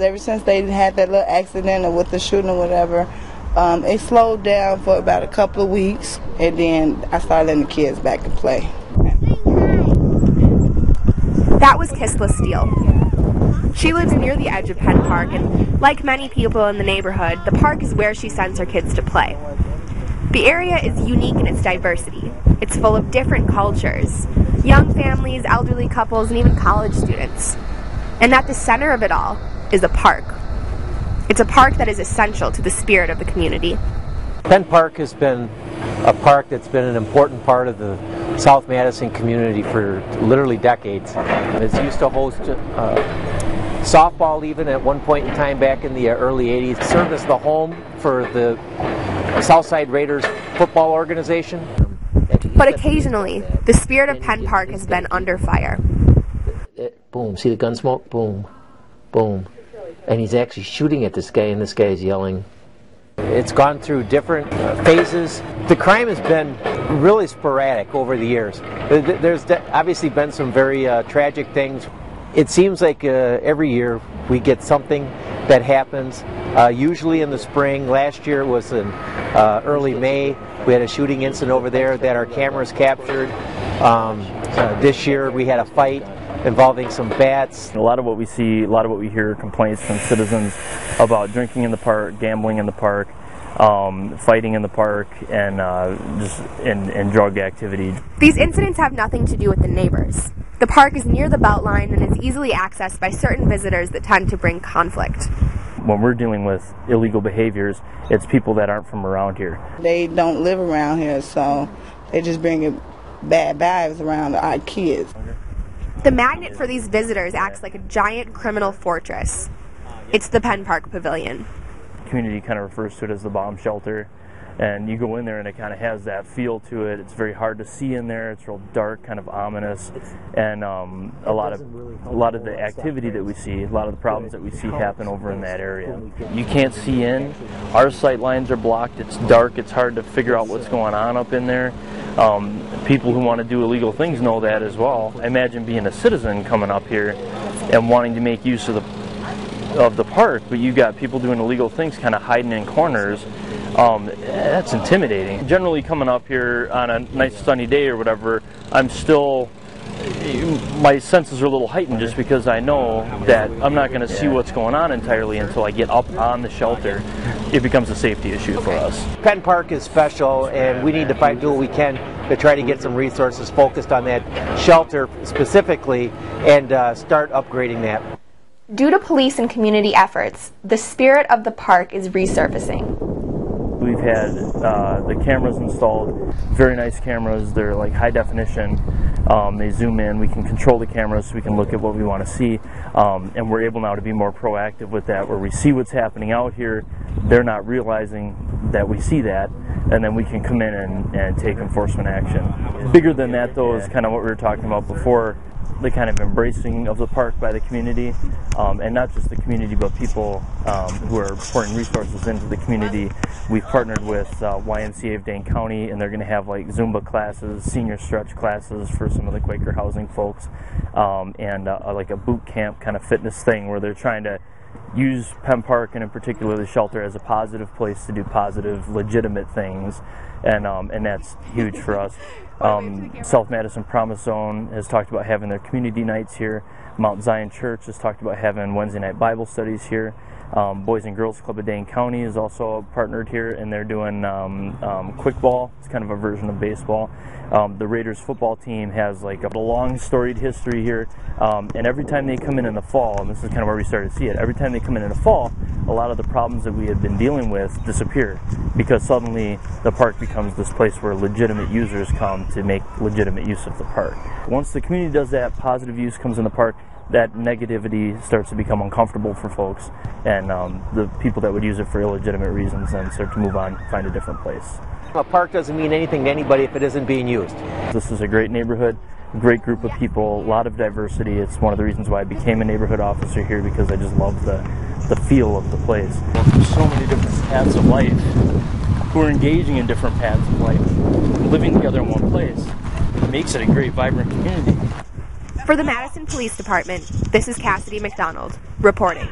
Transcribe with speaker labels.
Speaker 1: Ever since they had that little accident or with the shooting or whatever, it slowed down for about a couple of weeks, and then I started letting the kids back to play.
Speaker 2: That was Kisla Steele. She lives near the edge of Penn Park, and like many people in the neighborhood, the park is where she sends her kids to play. The area is unique in its diversity. It's full of different cultures, young families, elderly couples, and even college students. And at the center of it all is a park. It's a park that is essential to the spirit of the community.
Speaker 3: Penn Park has been a park that's been an important part of the South Madison community for literally decades. It's used to host softball even at one point in time back in the early 80s. It served as the home for the Southside Raiders football organization.
Speaker 2: But occasionally, the spirit of Penn Park has been under fire.
Speaker 4: Boom, see the gun smoke? Boom, boom. And he's actually shooting at this guy, and this guy is yelling.
Speaker 3: It's gone through different phases. The crime has been really sporadic over the years. There's obviously been some very tragic things. It seems like every year we get something that happens, usually in the spring. Last year was in early May. We had a shooting incident over there that our cameras captured. This year we had a fight involving some bats.
Speaker 5: A lot of what we see, a lot of what we hear, complaints from citizens about drinking in the park, gambling in the park, fighting in the park, and just in drug activity.
Speaker 2: These incidents have nothing to do with the neighbors. The park is near the Beltline and is easily accessed by certain visitors that tend to bring conflict.
Speaker 5: When we're dealing with illegal behaviors, it's people that aren't from around here.
Speaker 1: They don't live around here, so they just bring bad vibes around our kids.
Speaker 2: The magnet for these visitors acts like a giant criminal fortress. It's the Penn Park Pavilion.
Speaker 5: The community kind of refers to it as the bomb shelter, and you go in there and it kind of has that feel to it. It's very hard to see in there. It's real dark, kind of ominous, and a lot of the activity that we see, a lot of the problems that we see happen over in that area. You can't see in. Our sight lines are blocked. It's dark. It's hard to figure out what's going on up in there. People who want to do illegal things know that as well. Imagine being a citizen coming up here and wanting to make use of the park, but you got people doing illegal things kind of hiding in corners. That's intimidating. Generally coming up here on a nice sunny day or whatever, my senses are a little heightened just because I know that I'm not going to see what's going on entirely until I get up on the shelter. It becomes a safety issue for us.
Speaker 3: Penn Park is special, and we need to do what we can to try to get some resources focused on that shelter specifically and start upgrading that.
Speaker 2: Due to police and community efforts, the spirit of the park is resurfacing.
Speaker 5: We've had the cameras installed, very nice cameras. They're like high definition. They zoom in. We can control the cameras so we can look at what we want to see. And we're able now to be more proactive with that, where we see what's happening out here. They're not realizing that we see that, and then we can come in and take enforcement action. Bigger than that, though, is kind of what we were talking about before. The kind of embracing of the park by the community, and not just the community, but people who are pouring resources into the community. We've partnered with YMCA of Dane County, and they're going to have like Zumba classes, senior stretch classes for some of the Quaker housing folks, and like a boot camp kind of fitness thing where they're trying to use Penn Park, and in particular the shelter, as a positive place to do positive, legitimate things, and that's huge for us. South Madison Promise Zone has talked about having their community nights here. Mount Zion Church has talked about having Wednesday night Bible studies here. Boys and Girls Club of Dane County is also partnered here, and they're doing quick ball. It's kind of a version of baseball. The Raiders football team has like a long storied history here, and every time they come in the fall, and this is kind of where we started to see it, every time they come in the fall, a lot of the problems that we had been dealing with disappear, because suddenly the park becomes this place where legitimate users come to make legitimate use of the park. Once the community does that, positive use comes in the park, that negativity starts to become uncomfortable for folks, and the people that would use it for illegitimate reasons then start to move on, find a different place.
Speaker 3: A park doesn't mean anything to anybody if it isn't being used.
Speaker 5: This is a great neighborhood, a great group of people, a lot of diversity. It's one of the reasons why I became a neighborhood officer here, because I just love the feel of the place. There's so many different paths of life who are engaging in different paths of life, living together in one place. It makes it a great, vibrant community.
Speaker 2: For the Madison Police Department, this is Cassidy McDonald, reporting.